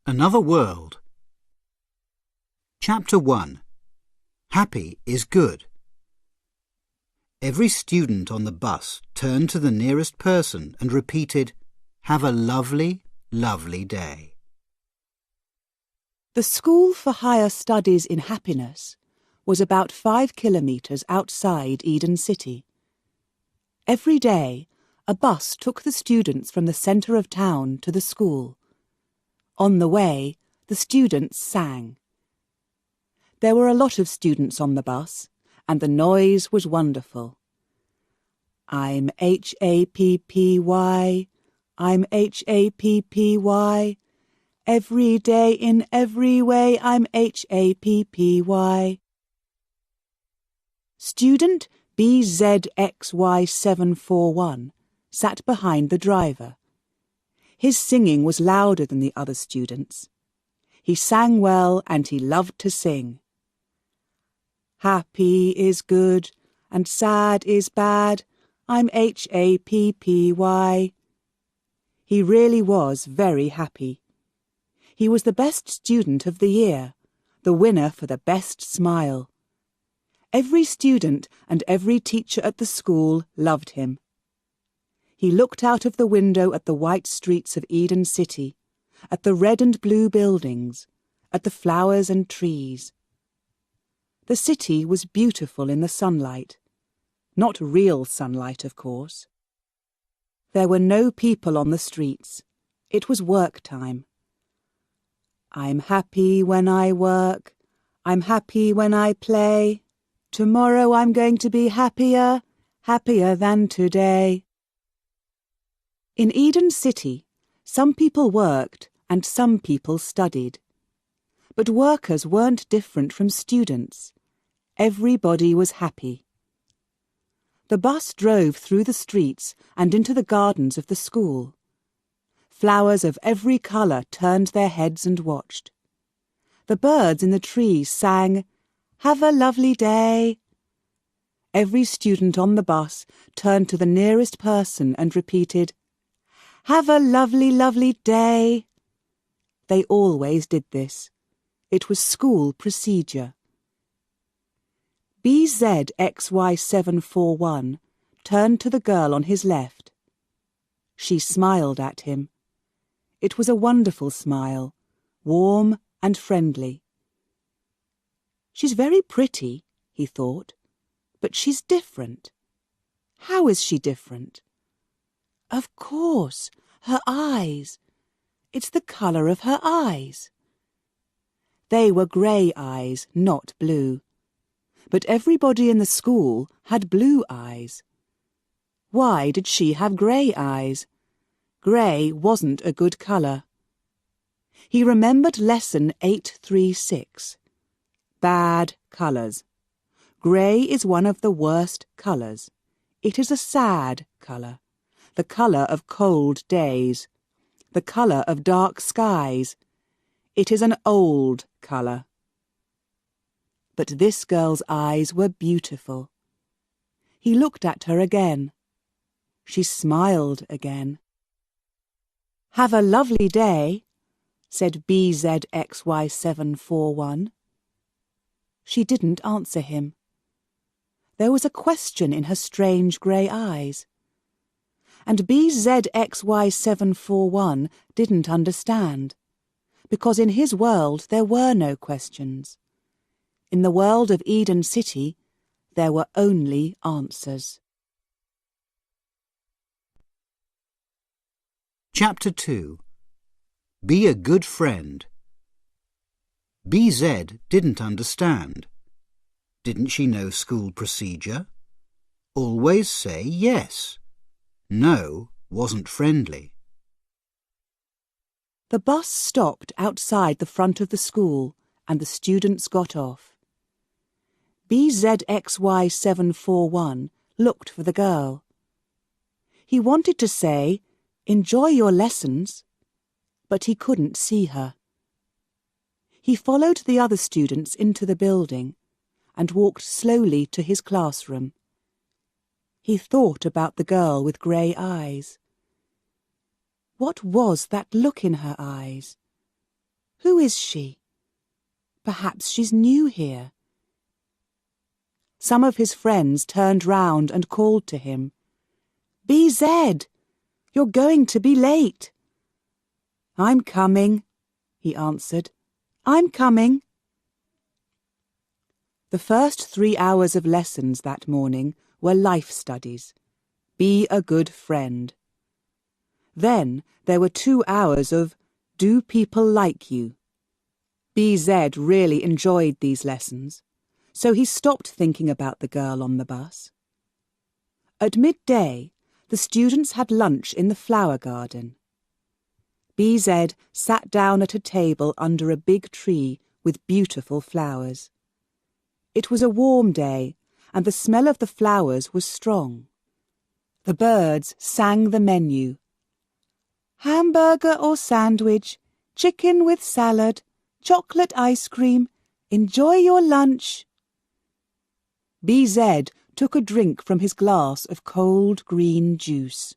Another World. Chapter 1. Happy is good. Every student on the bus turned to the nearest person and repeated, "Have a lovely, lovely day." The School for Higher Studies in Happiness was about 5 kilometres outside Eden City. Every day, a bus took the students from the centre of town to the school. On the way, the students sang. There were a lot of students on the bus, and the noise was wonderful. I'm Happy, I'm Happy. Every day in every way I'm Happy. Student BZXY741 sat behind the driver. His singing was louder than the other students. He sang well and he loved to sing. Happy is good and sad is bad. I'm Happy. He really was very happy. He was the best student of the year, the winner for the best smile. Every student and every teacher at the school loved him. He looked out of the window at the white streets of Eden City, at the red and blue buildings, at the flowers and trees. The city was beautiful in the sunlight. Not real sunlight, of course. There were no people on the streets. It was work time. I'm happy when I work. I'm happy when I play. Tomorrow I'm going to be happier, happier than today. In Eden City, some people worked and some people studied. But workers weren't different from students. Everybody was happy. The bus drove through the streets and into the gardens of the school. Flowers of every colour turned their heads and watched. The birds in the trees sang, "Have a lovely day." Every student on the bus turned to the nearest person and repeated, "Have a lovely, lovely day." They always did this. It was school procedure. BZXY741 turned to the girl on his left. She smiled at him. It was a wonderful smile, warm and friendly. She's very pretty, he thought, but she's different. How is she different? Of course, her eyes. It's the colour of her eyes. They were grey eyes, not blue. But everybody in the school had blue eyes. Why did she have grey eyes? Grey wasn't a good colour. He remembered lesson 836. Bad colours. Grey is one of the worst colours. It is a sad colour. The colour of cold days, the colour of dark skies. It is an old colour. But this girl's eyes were beautiful. He looked at her again. She smiled again. "Have a lovely day," said BZXY741. She didn't answer him. There was a question in her strange grey eyes. And BZXY741 didn't understand, because in his world there were no questions. In the world of Eden City, there were only answers. Chapter 2. Be a good friend. BZ didn't understand. Didn't she know school procedure? Always say yes. No wasn't friendly. The bus stopped outside the front of the school and the students got off. BZXY741 looked for the girl. He wanted to say, "Enjoy your lessons," but he couldn't see her. He followed the other students into the building and walked slowly to his classroom. He thought about the girl with grey eyes. What was that look in her eyes? Who is she? Perhaps she's new here. Some of his friends turned round and called to him. BZ, you're going to be late. I'm coming, he answered. I'm coming. The first 3 hours of lessons that morning were life studies. Be a good friend. Then there were 2 hours of Do people like you? BZ really enjoyed these lessons, so he stopped thinking about the girl on the bus. At midday, the students had lunch in the flower garden. BZ sat down at a table under a big tree with beautiful flowers. It was a warm day, and the smell of the flowers was strong. The birds sang the menu. Hamburger or sandwich, chicken with salad, chocolate ice cream, enjoy your lunch. BZ took a drink from his glass of cold green juice.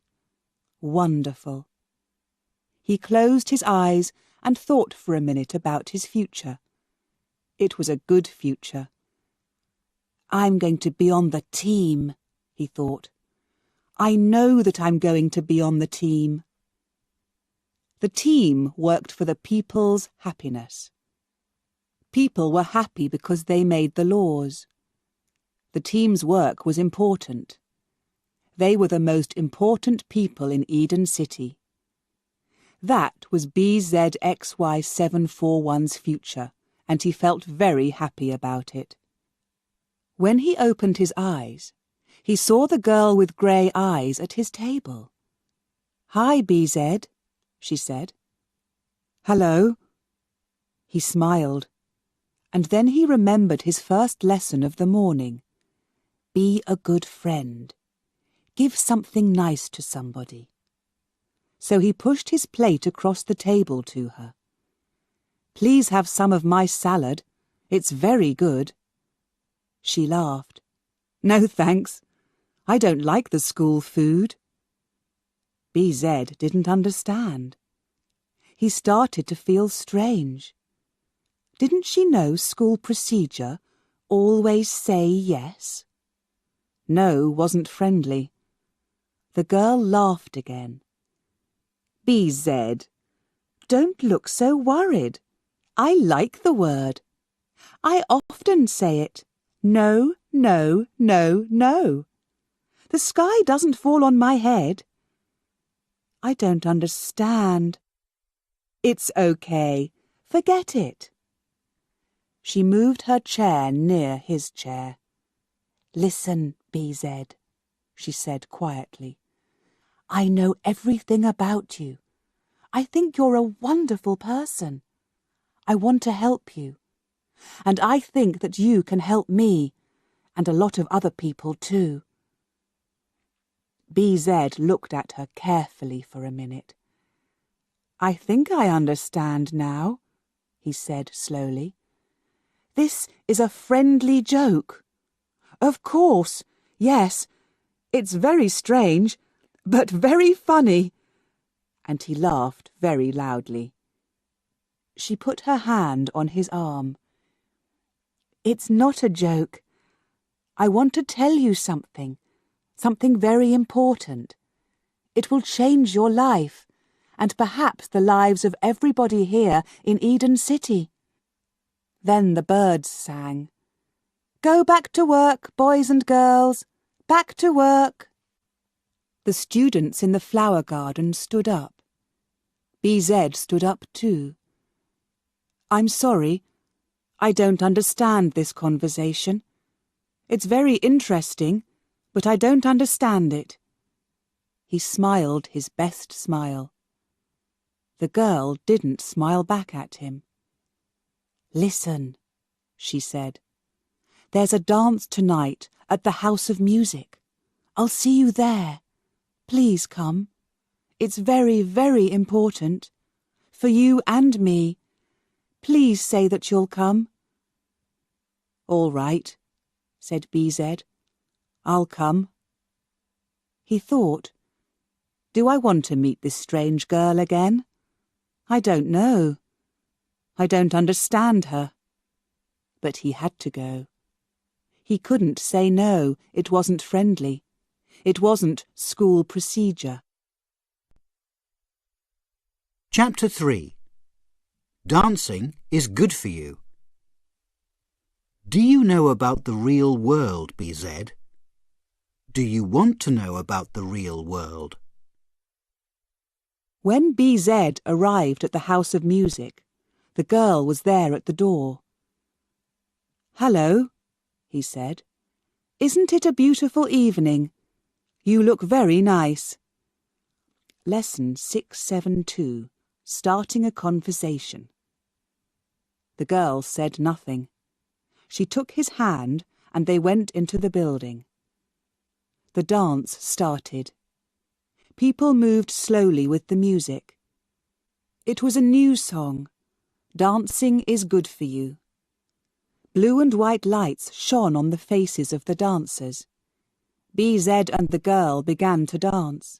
Wonderful. He closed his eyes and thought for a minute about his future. It was a good future. I'm going to be on the team, he thought. I know that I'm going to be on the team. The team worked for the people's happiness. People were happy because they made the laws. The team's work was important. They were the most important people in Eden City. That was BZXY741's future, and he felt very happy about it. When he opened his eyes, he saw the girl with grey eyes at his table. Hi, BZ, she said. Hello. He smiled, and then he remembered his first lesson of the morning. Be a good friend. Give something nice to somebody. So he pushed his plate across the table to her. Please have some of my salad. It's very good. She laughed. No, thanks. I don't like the school food. BZ didn't understand. He started to feel strange. Didn't she know school procedure? Always say yes? No wasn't friendly. The girl laughed again. BZ, don't look so worried. I like the word. I often say it. No, no, no, no. The sky doesn't fall on my head. I don't understand. It's okay. Forget it. She moved her chair near his chair. Listen, BZ, she said quietly. I know everything about you. I think you're a wonderful person. I want to help you. And I think that you can help me, and a lot of other people too. BZ looked at her carefully for a minute. I think I understand now, he said slowly. This is a friendly joke. Of course, yes. It's very strange, but very funny. And he laughed very loudly. She put her hand on his arm. It's not a joke. I want to tell you something very important. It will change your life, and perhaps the lives of everybody here in Eden City. Then the birds sang. Go back to work, boys and girls. Back to work. The students in the flower garden stood up. BZ stood up too. I'm sorry. I don't understand this conversation. It's very interesting, but I don't understand it. He smiled his best smile. The girl didn't smile back at him. Listen, she said. There's a dance tonight at the House of Music. I'll see you there. Please come. It's very, very important. For you and me. Please say that you'll come. All right, said BZ. I'll come. He thought, do I want to meet this strange girl again? I don't know. I don't understand her. But he had to go. He couldn't say no, it wasn't friendly. It wasn't school procedure. Chapter 3. Dancing is good for you. Do you know about the real world, BZ? Do you want to know about the real world? When BZ arrived at the House of Music, the girl was there at the door. "Hello," he said. "Isn't it a beautiful evening? You look very nice." Lesson 672, Starting a Conversation. The girl said nothing. She took his hand and they went into the building. The dance started. People moved slowly with the music. It was a new song, Dancing is Good for You. Blue and white lights shone on the faces of the dancers. BZ and the girl began to dance.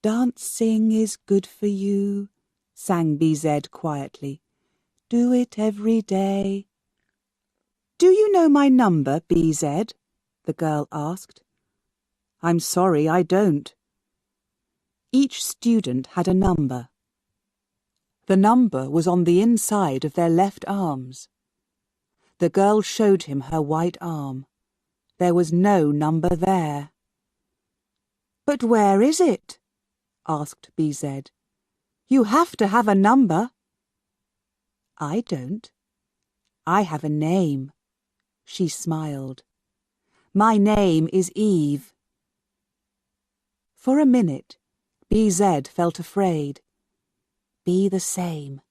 "Dancing is good for you," sang BZ quietly. "Do it every day." "Do you know my number, BZ?" the girl asked. "I'm sorry, I don't." Each student had a number. The number was on the inside of their left arms. The girl showed him her white arm. There was no number there. "But where is it?" asked BZ. "You have to have a number." "I don't. I have a name." She smiled. "My name is Eve." For a minute, BZ felt afraid. Be the same.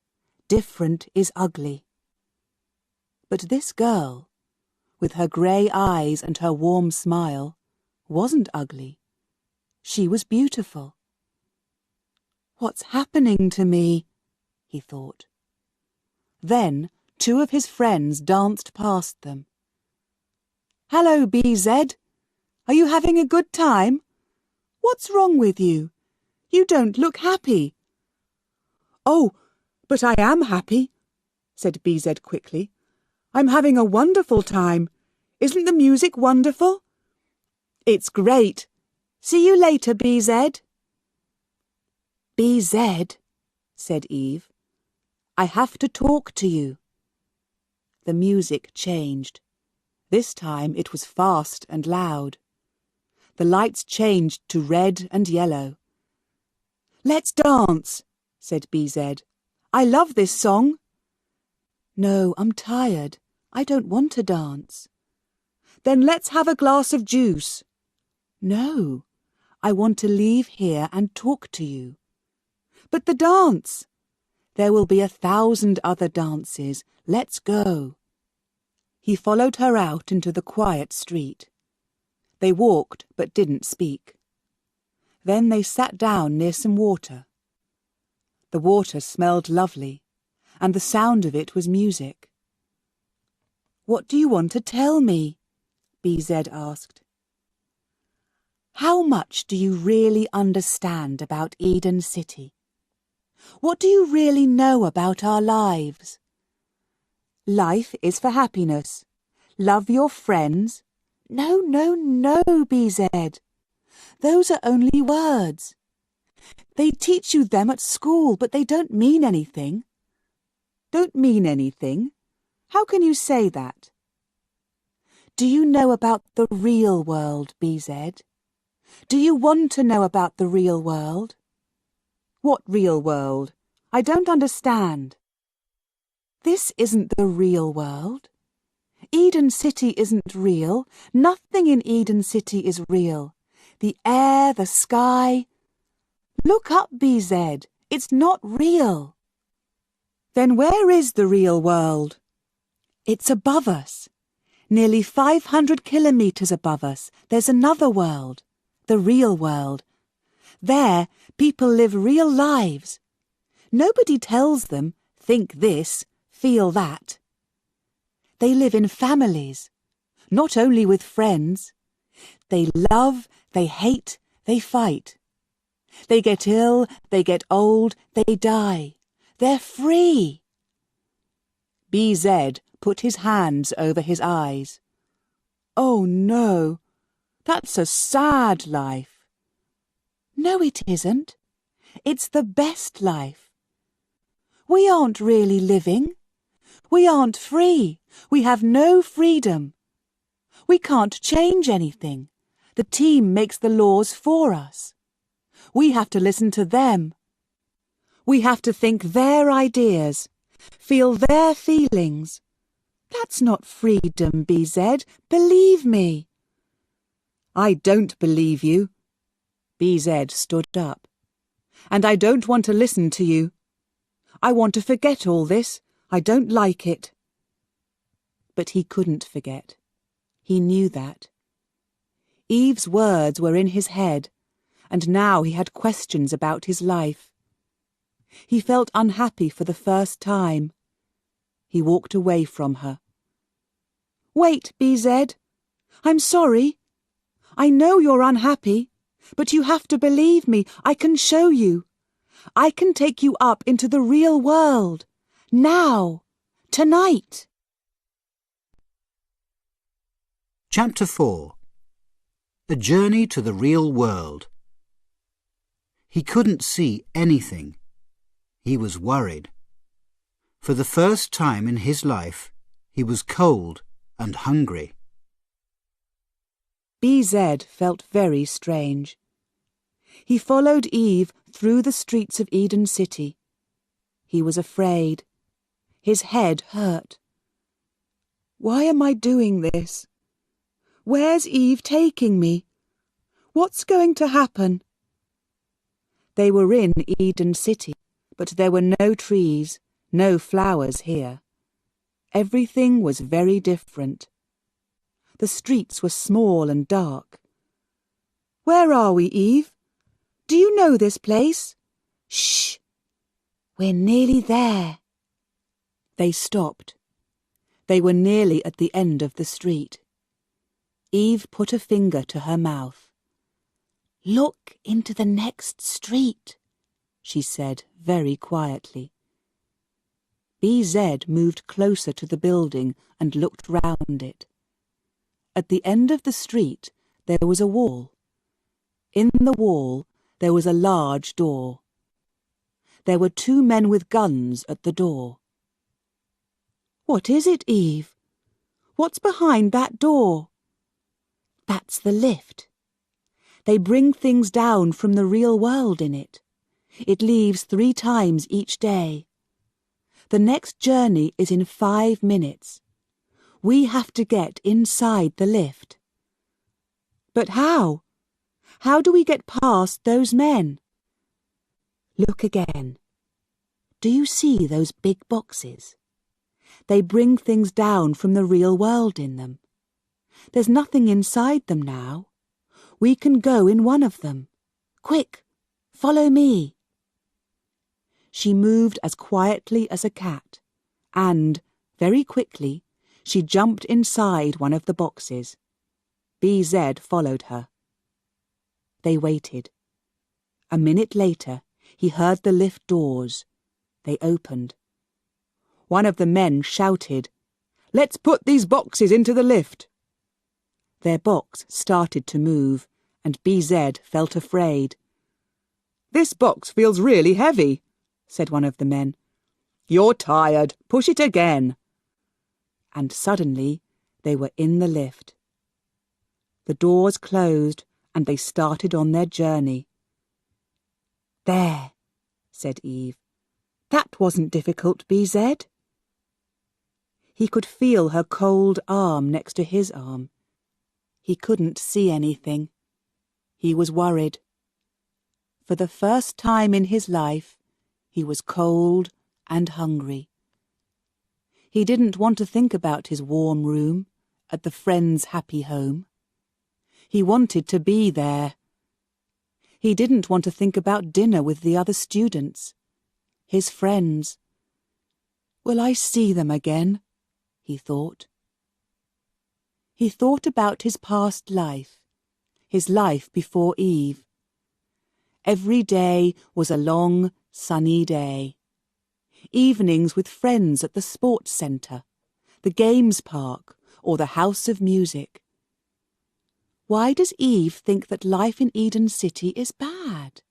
Different is ugly. But this girl, with her grey eyes and her warm smile, wasn't ugly. She was beautiful. "What's happening to me?" he thought. Then 2 of his friends danced past them. "Hello, BZ. Are you having a good time? What's wrong with you? You don't look happy." "Oh, but I am happy," said BZ quickly. "I'm having a wonderful time. Isn't the music wonderful?" "It's great. See you later, BZ." "BZ," said Eve, "I have to talk to you." The music changed. This time it was fast and loud. The lights changed to red and yellow. "Let's dance," said BZ. "I love this song." "No, I'm tired. I don't want to dance." "Then let's have a glass of juice." "No, I want to leave here and talk to you." "But the dance." "There will be 1,000 other dances. Let's go." He followed her out into the quiet street. They walked but didn't speak. Then they sat down near some water. The water smelled lovely, and the sound of it was music. "What do you want to tell me?" BZ asked. "How much do you really understand about Eden City? What do you really know about our lives? Life is for happiness. Love your friends." "No, no, no, BZ. Those are only words. They teach you them at school, but they don't mean anything." "Don't mean anything? How can you say that?" "Do you know about the real world, BZ? Do you want to know about the real world?" "What real world? I don't understand." "This isn't the real world. Eden City isn't real. Nothing in Eden City is real. The air, the sky. Look up, BZ. It's not real." "Then where is the real world?" "It's above us. Nearly 500 kilometres above us. There's another world. The real world. There, people live real lives. Nobody tells them, think this, feel that. They live in families, not only with friends. They love, they hate, they fight. They get ill, they get old, they die. They're free. BZ put his hands over his eyes. Oh no, that's a sad life. No, it isn't. It's the best life. We aren't really living. We aren't free. We have no freedom. We can't change anything. The team makes the laws for us. We have to listen to them. We have to think their ideas, feel their feelings. That's not freedom, BZ. Believe me. I don't believe you. BZ stood up. And I don't want to listen to you. I want to forget all this. I don't like it. But he couldn't forget. He knew that. Eve's words were in his head, and now he had questions about his life. He felt unhappy for the first time. He walked away from her. Wait, BZ. I'm sorry. I know you're unhappy, but you have to believe me. I can show you. I can take you up into the real world. Now. Tonight. Chapter 4. A Journey to the Real World. He couldn't see anything. He was worried. For the first time in his life, he was cold and hungry. BZ felt very strange. He followed Eve through the streets of Eden City. He was afraid. His head hurt. Why am I doing this? Where's Eve taking me? What's going to happen? They were in Eden City, but there were no trees, no flowers here. Everything was very different. The streets were small and dark. Where are we, Eve? Do you know this place? Shh! We're nearly there. They stopped. They were nearly at the end of the street. Eve put a finger to her mouth. Look into the next street, she said very quietly. BZ moved closer to the building and looked round it. At the end of the street there was a wall. In the wall there was a large door. There were 2 men with guns at the door. What is it, Eve? What's behind that door? That's the lift. They bring things down from the real world in it. It leaves 3 times each day. The next journey is in 5 minutes. We have to get inside the lift. But how? How do we get past those men? Look again. Do you see those big boxes? They bring things down from the real world in them. There's nothing inside them now. We can go in one of them. Quick, follow me. She moved as quietly as a cat, and, very quickly, she jumped inside one of the boxes. BZ followed her. They waited. A minute later, he heard the lift doors. They opened. One of the men shouted, "Let's put these boxes into the lift." Their box started to move, and BZ felt afraid. "This box feels really heavy," said one of the men. "You're tired. Push it again." And suddenly they were in the lift. The doors closed, and they started on their journey. "There," said Eve. "That wasn't difficult, BZ." He could feel her cold arm next to his arm. He couldn't see anything. He was worried. For the first time in his life, he was cold and hungry. He didn't want to think about his warm room at the friend's happy home. He wanted to be there. He didn't want to think about dinner with the other students, his friends. Will I see them again? He thought. He thought about his past life, his life before Eve. Every day was a long, sunny day. evenings with friends at the sports centre, the games park, or the house of music. Why does Eve think that life in Eden City is bad?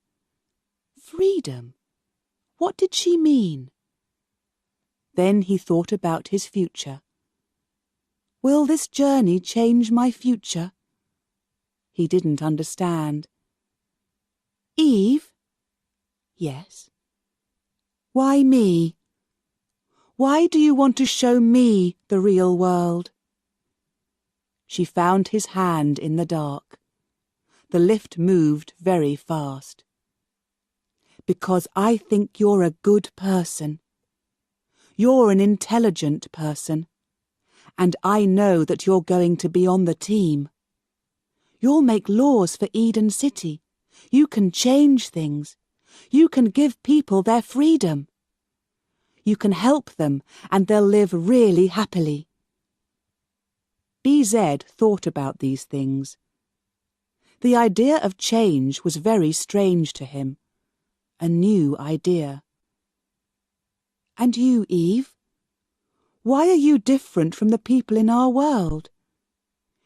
Freedom. What did she mean? Then he thought about his future. Will this journey change my future? He didn't understand. Eve? Yes. Why me? Why do you want to show me the real world? She found his hand in the dark. The lift moved very fast. Because I think you're a good person. You're an intelligent person. And I know that you're going to be on the team. You'll make laws for Eden City. You can change things. You can give people their freedom. You can help them and they'll live really happily. BZ thought about these things. The idea of change was very strange to him. A new idea. And you, Eve? Why are you different from the people in our world?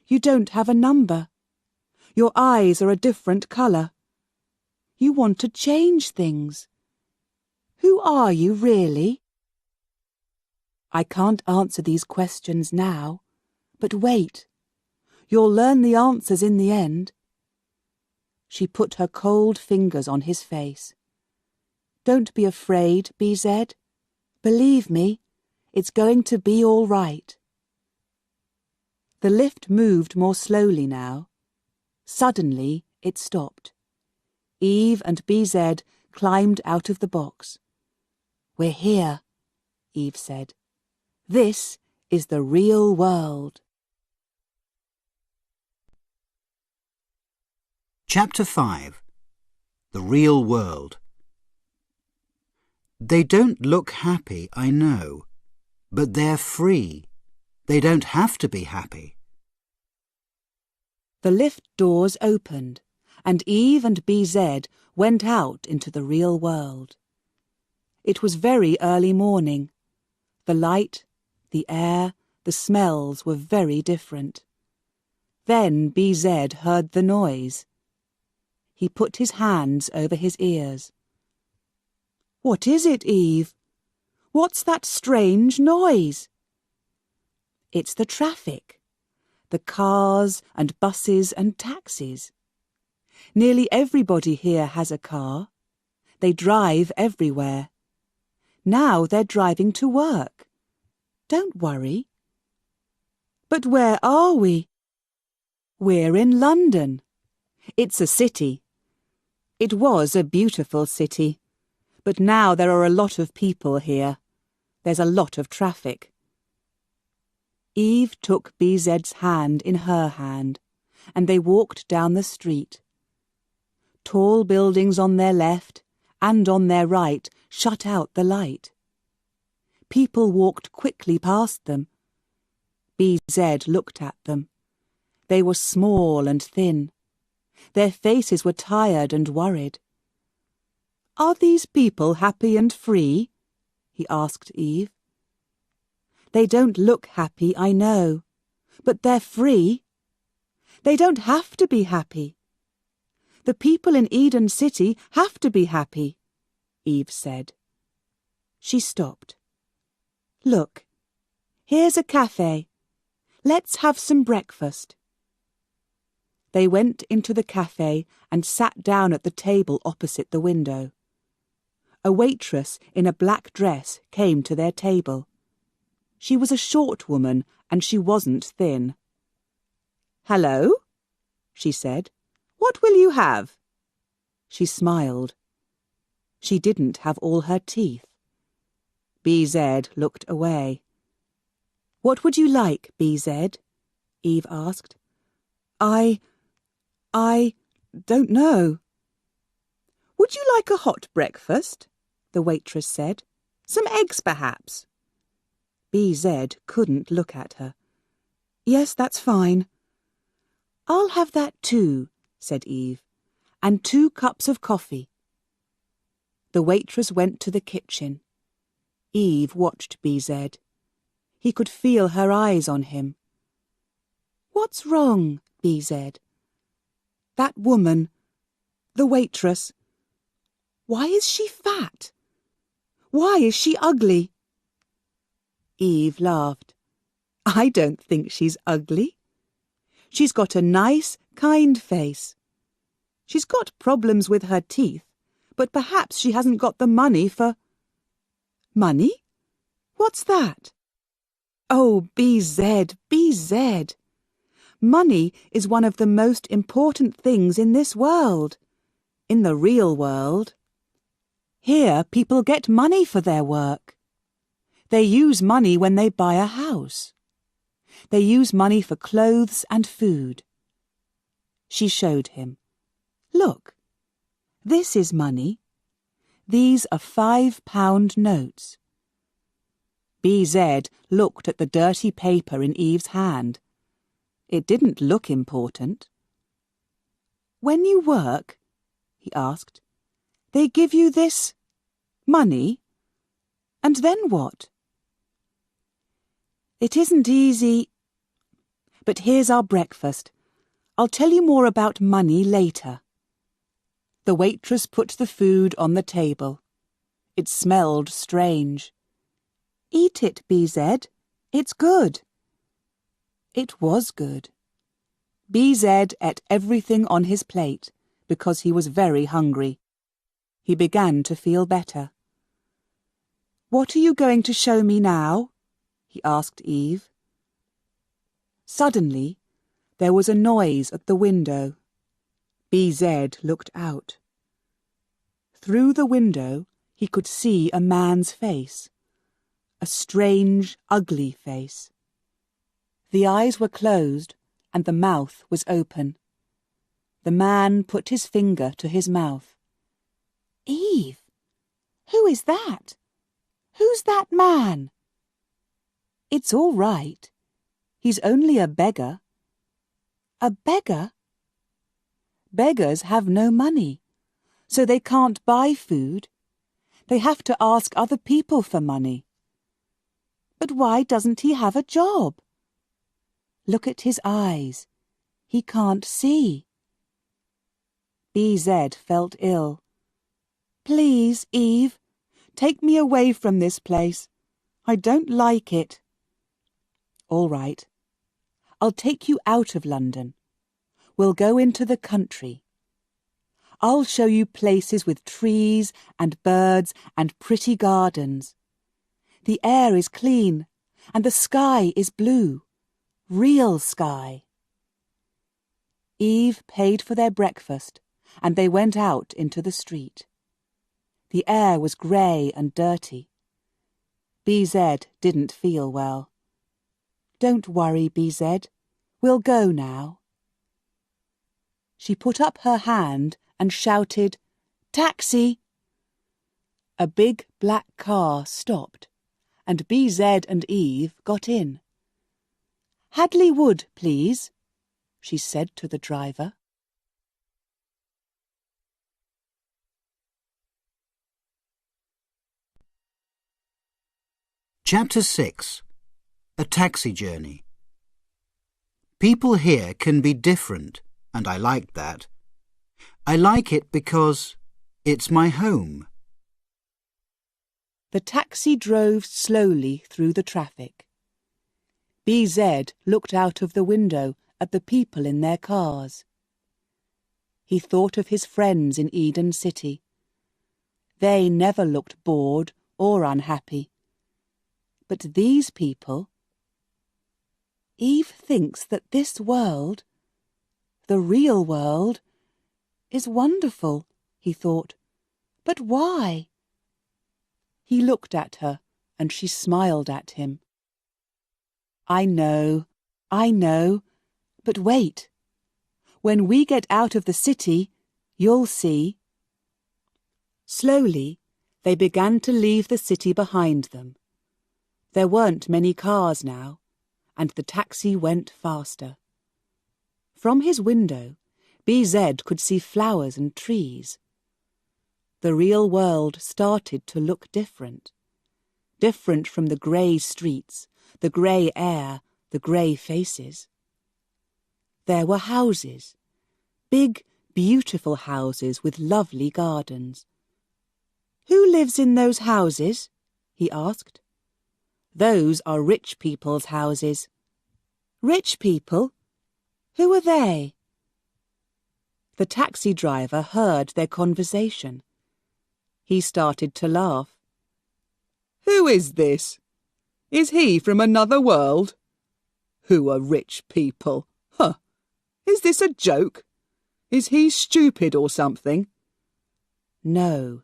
You don't have a number. Your eyes are a different colour. You want to change things. Who are you, really? I can't answer these questions now, but wait. You'll learn the answers in the end. She put her cold fingers on his face. Don't be afraid, BZ. Believe me, it's going to be all right. The lift moved more slowly now. Suddenly, it stopped. Eve and BZ climbed out of the box. We're here, Eve said. This is the real world. Chapter 5. The Real World. They don't look happy, I know, but they're free. They don't have to be happy. The lift doors opened, and Eve and BZ went out into the real world. It was very early morning. The light, the air, the smells were very different. Then BZ heard the noise. He put his hands over his ears. What is it, Eve? What's that strange noise? It's the traffic. The cars and buses and taxis. Nearly everybody here has a car. They drive everywhere. Now they're driving to work. Don't worry. But where are we? We're in London. It's a city. It was a beautiful city, but now there are a lot of people here. There's a lot of traffic. Eve took BZ's hand in her hand, and they walked down the street. Tall buildings on their left and on their right shut out the light. People walked quickly past them. BZ looked at them. They were small and thin. Their faces were tired and worried. Are these people happy and free? He asked Eve. They don't look happy, I know, but they're free. They don't have to be happy. The people in Eden City have to be happy, Eve said. She stopped. Look, here's a cafe. Let's have some breakfast. They went into the cafe and sat down at the table opposite the window. A waitress in a black dress came to their table. She was a short woman and she wasn't thin. Hello, she said. What will you have? She smiled. She didn't have all her teeth. BZ looked away. What would you like, BZ? Eve asked. I don't know. Would you like a hot breakfast? The waitress said. Some eggs, perhaps? BZ couldn't look at her. Yes, that's fine. I'll have that too, said Eve, and 2 cups of coffee. The waitress went to the kitchen. Eve watched BZ. He could feel her eyes on him. "What's wrong, BZ? That woman, the waitress. Why is she fat? Why is she ugly?" Eve laughed. "I don't think she's ugly. She's got a nice, kind face. She's got problems with her teeth, but perhaps she hasn't got the money for—" "Money? What's that?" "Oh, BZ, BZ. Money is one of the most important things in this world. In the real world. Here people get money for their work. They use money when they buy a house. They use money for clothes and food." She showed him. "Look, this is money. These are £5 notes." BZ looked at the dirty paper in Eve's hand. It didn't look important. "When you work," he asked, "they give you this money? And then what?" "It isn't easy. But here's our breakfast. I'll tell you more about money later." The waitress put the food on the table. It smelled strange. "Eat it, BZ. It's good." It was good. BZ ate everything on his plate because he was very hungry. He began to feel better. "What are you going to show me now?" he asked Eve. Suddenly, there was a noise at the window. BZ looked out. Through the window, he could see a man's face. A strange, ugly face. The eyes were closed and the mouth was open. The man put his finger to his mouth. "Eve, who is that? Who's that man?" "It's all right. He's only a beggar." "A beggar?" "Beggars have no money, so they can't buy food. They have to ask other people for money." "But why doesn't he have a job?" "Look at his eyes. He can't see." BZ felt ill. "Please, Eve, take me away from this place. I don't like it." "All right. I'll take you out of London. We'll go into the country. I'll show you places with trees and birds and pretty gardens. The air is clean and the sky is blue. Real sky." Eve paid for their breakfast and they went out into the street. The air was grey and dirty. BZ didn't feel well. "Don't worry, BZ. We'll go now." She put up her hand and shouted, "Taxi!" A big black car stopped and BZ and Eve got in. "Hadley Wood, please," she said to the driver. Chapter 6. A Taxi Journey. People here can be different, and I like that. I like it because it's my home. The taxi drove slowly through the traffic. BZ looked out of the window at the people in their cars. He thought of his friends in Eden City. They never looked bored or unhappy. But these people... Eve thinks that this world, the real world, is wonderful, he thought. But why? He looked at her and she smiled at him. I know, but wait. When we get out of the city, you'll see." Slowly, they began to leave the city behind them. There weren't many cars now, and the taxi went faster. From his window, BZ could see flowers and trees. The real world started to look different. different from the grey streets, the grey air, the grey faces. There were houses, big, beautiful houses with lovely gardens. "Who lives in those houses?" he asked. "Those are rich people's houses." "Rich people? Who are they?" The taxi driver heard their conversation. He started to laugh. "Who is this? Is he from another world? Who are rich people? Huh! Is this a joke? Is he stupid or something?" "No,"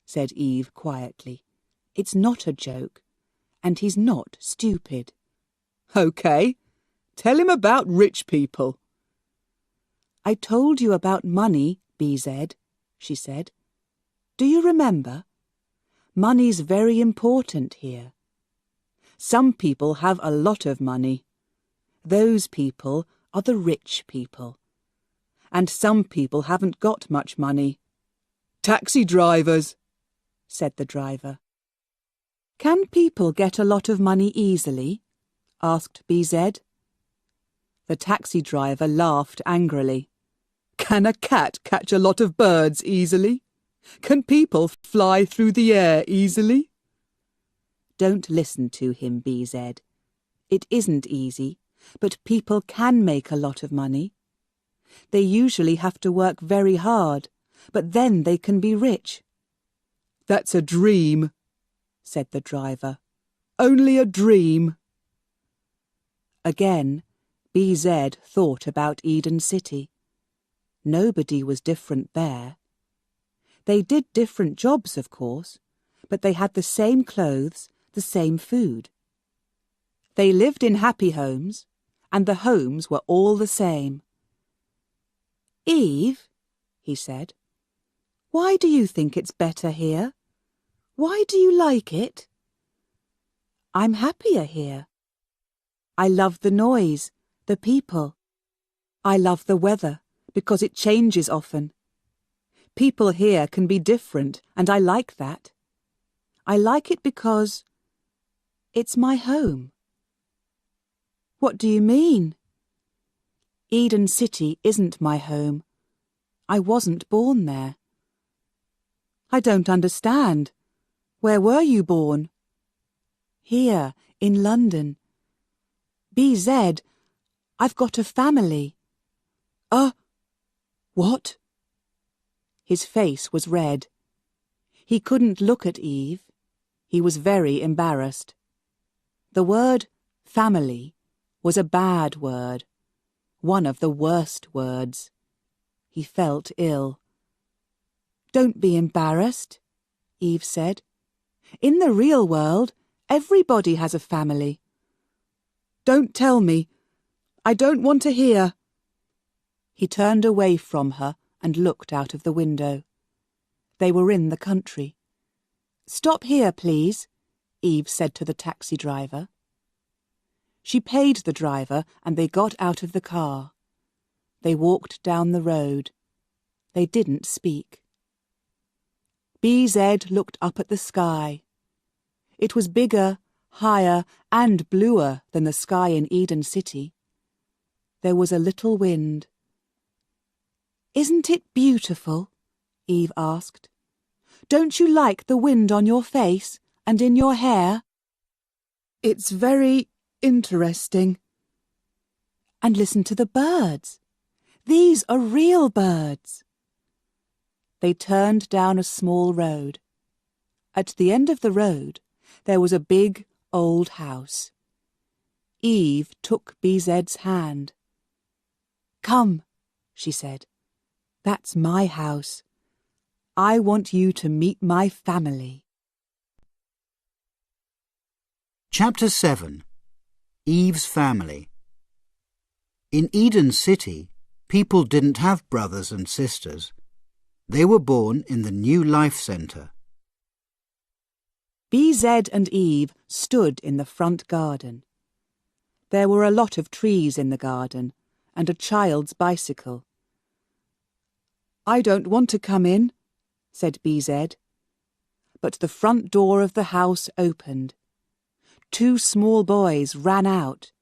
said Eve quietly. "It's not a joke, and he's not stupid." "OK, tell him about rich people." "I told you about money, BZ," she said. "Do you remember? Money's very important here. Some people have a lot of money. Those people are the rich people. And some people haven't got much money." "Taxi drivers," said the driver. "Can people get a lot of money easily?" asked BZ. The taxi driver laughed angrily. "Can a cat catch a lot of birds easily? Can people fly through the air easily?" "Don't listen to him, BZ. It isn't easy, but people can make a lot of money. They usually have to work very hard, but then they can be rich." "That's a dream," said the driver. "Only a dream." Again, BZ thought about Eden City. Nobody was different there. They did different jobs, of course, but they had the same clothes, the same food. They lived in happy homes, and the homes were all the same. "Eve," he said, "why do you think it's better here? Why do you like it?" "I'm happier here. I love the noise, the people. I love the weather, because it changes often. People here can be different, and I like that. I like it because it's my home." "What do you mean?" "Eden City isn't my home. I wasn't born there." "I don't understand. Where were you born?" "Here, in London. BZ, I've got a family." What?" His face was red. He couldn't look at Eve. He was very embarrassed. The word family was a bad word, one of the worst words. He felt ill. "Don't be embarrassed," Eve said. "In the real world, everybody has a family." "Don't tell me. I don't want to hear." He turned away from her and looked out of the window. They were in the country. "Stop here, please," Eve said to the taxi driver. She paid the driver and they got out of the car. They walked down the road. They didn't speak. BZ looked up at the sky. It was bigger, higher and bluer than the sky in Eden City. There was a little wind. "Isn't it beautiful?" Eve asked. "Don't you like the wind on your face and in your hair?" "It's very interesting." "And listen to the birds. These are real birds." They turned down a small road. At the end of the road, there was a big, old house. Eve took BZ's hand. "Come," she said. "That's my house. I want you to meet my family." Chapter 7. Eve's Family. In Eden City, people didn't have brothers and sisters. They were born in the New Life Centre. BZ and Eve stood in the front garden. There were a lot of trees in the garden and a child's bicycle. "I don't want to come in," said BZ. But the front door of the house opened 2 small boys ran out.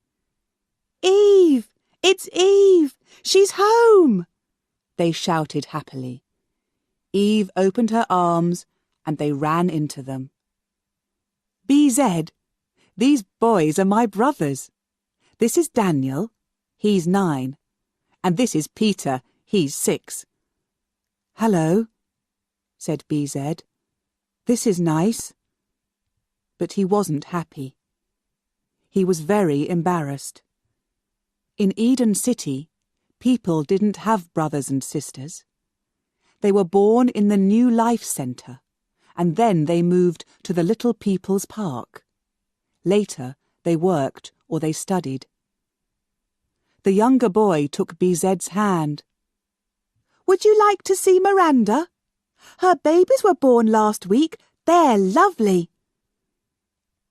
"Eve! It's Eve! She's home!" they shouted happily. Eve opened her arms and they ran into them. "BZ, these boys are my brothers. This is Daniel, he's 9, and this is Peter, he's 6. "Hello," said BZ. "This is nice." But he wasn't happy. He was very embarrassed. In Eden City, people didn't have brothers and sisters. They were born in the New Life Centre, and then they moved to the Little People's Park. Later, they worked or they studied. The younger boy took BZ's hand. "Would you like to see Miranda? Her babies were born last week. They're lovely."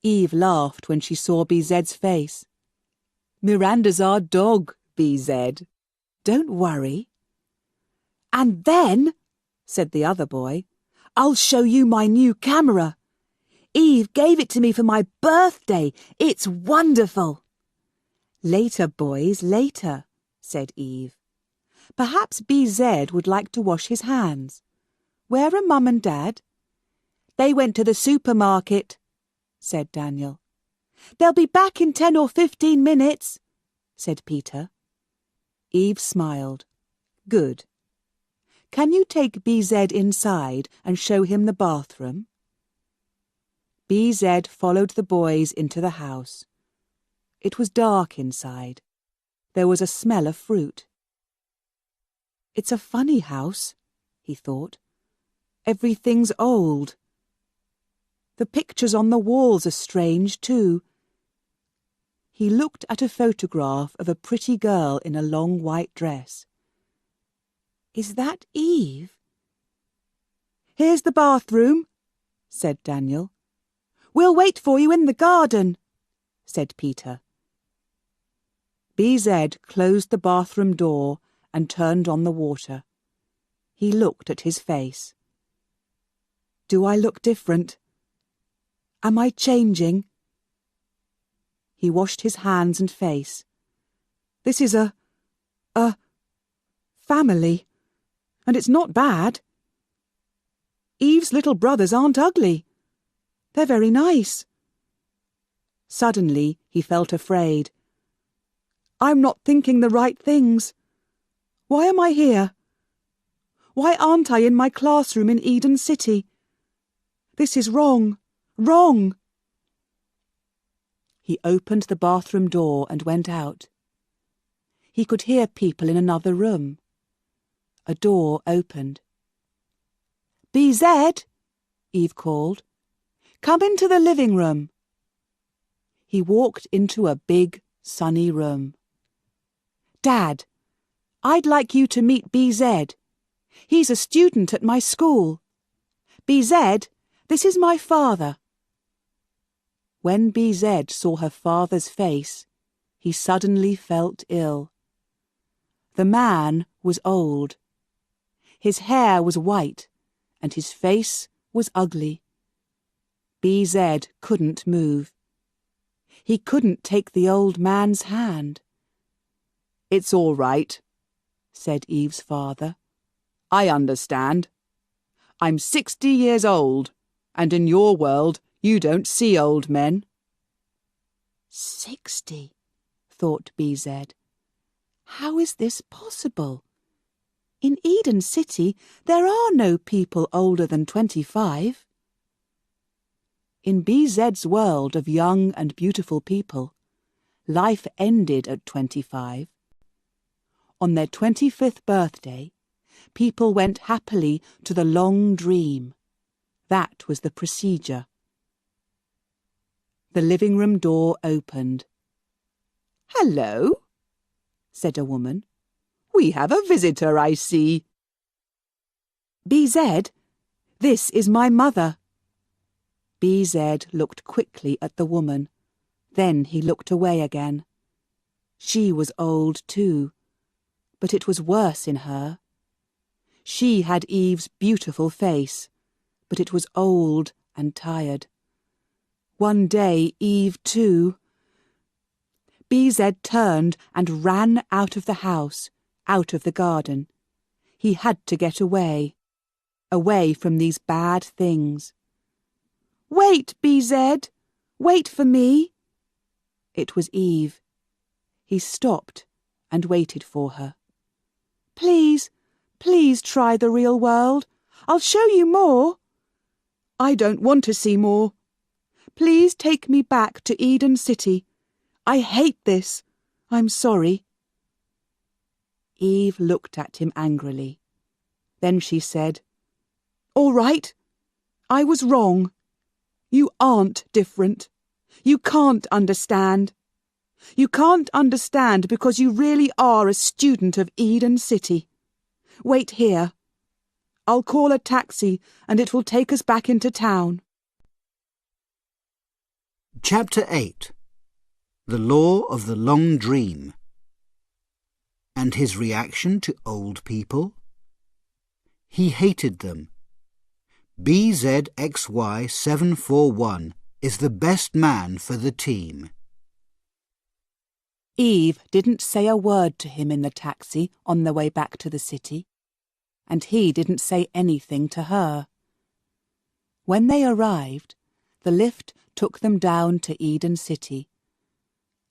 Eve laughed when she saw BZ's face. "Miranda's our dog, BZ. Don't worry." "And then," said the other boy, "I'll show you my new camera. Eve gave it to me for my birthday. It's wonderful." "Later, boys, later," said Eve. "Perhaps BZ would like to wash his hands. Where are Mum and Dad?" "They went to the supermarket," said Daniel. "They'll be back in 10 or 15 minutes," said Peter. Eve smiled. "Good. Can you take BZ inside and show him the bathroom?" BZ followed the boys into the house. It was dark inside. There was a smell of fruit. "It's a funny house," he thought. "Everything's old. The pictures on the walls are strange too." He looked at a photograph of a pretty girl in a long white dress. "Is that Eve?" "Here's the bathroom," said Daniel. "We'll wait for you in the garden," said Peter. BZ closed the bathroom door and turned on the water. He looked at his face. "Do I look different? Am I changing?" He washed his hands and face. "This is a family, and it's not bad. Eve's little brothers aren't ugly. They're very nice." Suddenly he felt afraid. "I'm not thinking the right things. Why am I here? Why aren't I in my classroom in Eden City? This is wrong, wrong." He opened the bathroom door and went out. He could hear people in another room. A door opened. "BZ," Eve called. "Come into the living room." He walked into a big, sunny room. "Dad, I'd like you to meet BZ. He's a student at my school. BZ, this is my father." When BZ saw her father's face, he suddenly felt ill. The man was old. His hair was white, and his face was ugly. BZ couldn't move. He couldn't take the old man's hand. "It's all right," said Eve's father. "I understand. I'm 60 years old, and in your world you don't see old men." 60, thought BZ. How is this possible? In Eden City there are no people older than 25. In BZ's world of young and beautiful people, life ended at 25. On their 25th birthday, people went happily to the long dream. That was the procedure. The living room door opened. "Hello," said a woman. "We have a visitor, I see." "BZ, this is my mother." BZ looked quickly at the woman. Then he looked away again. She was old too, but it was worse in her. She had Eve's beautiful face, but it was old and tired. One day Eve too. BZ turned and ran out of the house, out of the garden. He had to get away, away from these bad things. "Wait, BZ! Wait for me!" It was Eve. He stopped and waited for her. "Please, please try the real world. I'll show you more." "I don't want to see more. Please take me back to Eden City. I hate this. I'm sorry." Eve looked at him angrily. Then she said, "All right. I was wrong. You aren't different. You can't understand. You can't understand because you really are a student of Eden City. Wait here. I'll call a taxi and it will take us back into town." Chapter 8. The Law of the Long Dream. And his reaction to old people? He hated them. BZXY741 is the best man for the team. Eve didn't say a word to him in the taxi on the way back to the city, and he didn't say anything to her. When they arrived, the lift took them down to Eden City.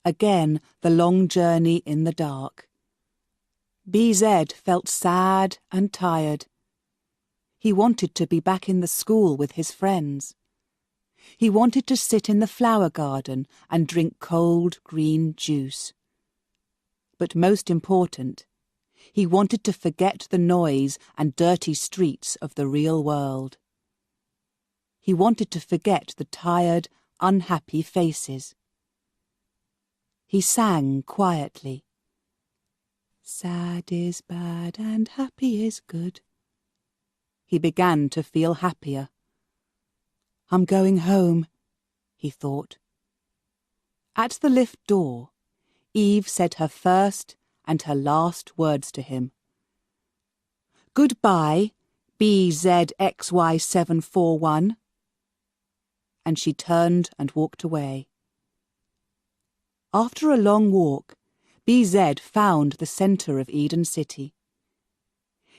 Again, the long journey in the dark. BZ felt sad and tired. He wanted to be back in the school with his friends. He wanted to sit in the flower garden and drink cold green juice. But most important, he wanted to forget the noise and dirty streets of the real world. He wanted to forget the tired, unhappy faces. He sang quietly. "Sad is bad and happy is good." He began to feel happier. "I'm going home," he thought. At the lift door, Eve said her first and her last words to him. "Goodbye, BZXY741." And she turned and walked away. After a long walk, BZ found the centre of Eden City.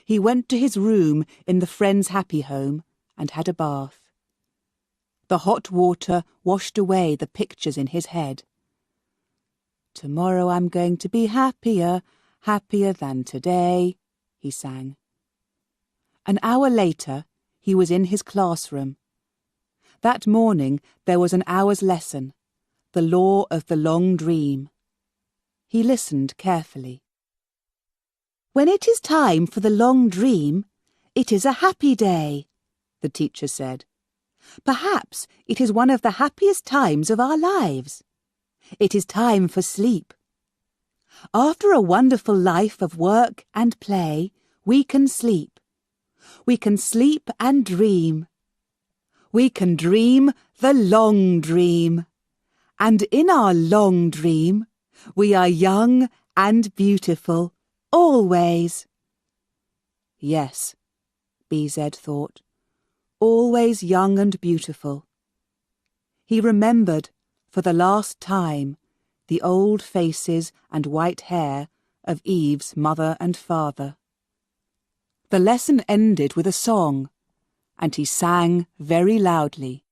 He went to his room in the Friends' Happy Home and had a bath. The hot water washed away the pictures in his head. "Tomorrow I'm going to be happier, happier than today," he sang. An hour later, he was in his classroom. That morning there was an hour's lesson, the law of the long dream. He listened carefully. "When it is time for the long dream, it is a happy day," the teacher said. "Perhaps it is one of the happiest times of our lives. It is time for sleep. After a wonderful life of work and play, we can sleep. We can sleep and dream. We can dream the long dream. And in our long dream, we are young and beautiful, always." Yes, BZ thought, always young and beautiful. He remembered, for the last time, the old faces and white hair of Eve's mother and father. The lesson ended with a song, and he sang very loudly.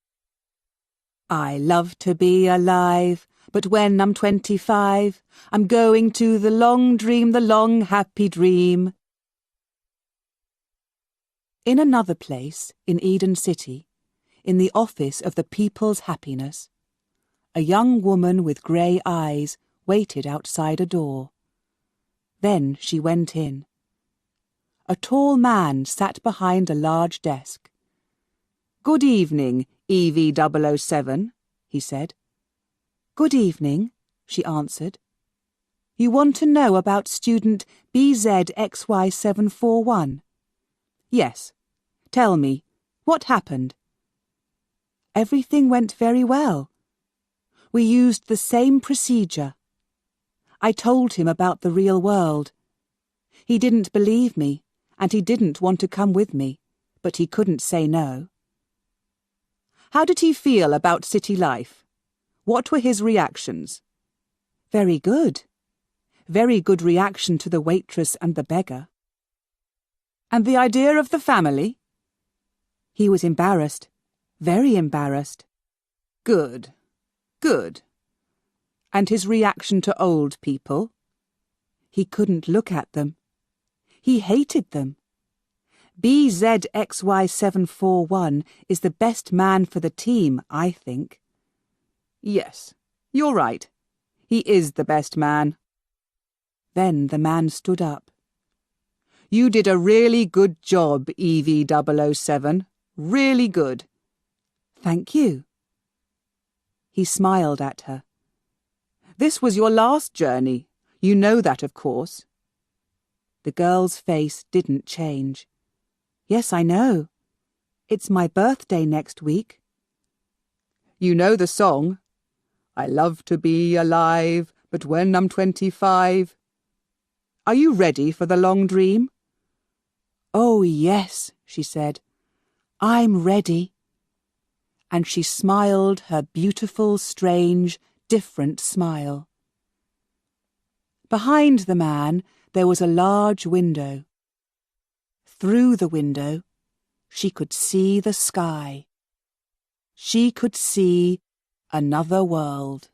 "I love to be alive, but when I'm 25, I'm going to the long dream, the long happy dream." In another place, in Eden City, in the office of the People's Happiness, a young woman with grey eyes waited outside a door. Then she went in. A tall man sat behind a large desk. "Good evening, EV007, he said. "Good evening," she answered. "You want to know about student BZXY741? Yes. Tell me, what happened?" "Everything went very well. We used the same procedure. I told him about the real world. He didn't believe me, and he didn't want to come with me, but he couldn't say no." How did he feel about city life? What were his reactions? Very good. Very good reaction to the waitress and the beggar. And the idea of the family? He was embarrassed. Very embarrassed. Good. Good. And his reaction to old people? He couldn't look at them. He hated them. BZXY741 is the best man for the team, I think. Yes, you're right. He is the best man. Then the man stood up. You did a really good job, EV007. Really good. Thank you. He smiled at her. This was your last journey. You know that, of course. The girl's face didn't change. Yes, I know. It's my birthday next week. You know the song. I love to be alive, but when I'm 25. Are you ready for the long dream? Oh, yes, she said. I'm ready. And she smiled her beautiful, strange, different smile. Behind the man there was a large window. Through the window she could see the sky. She could see another world.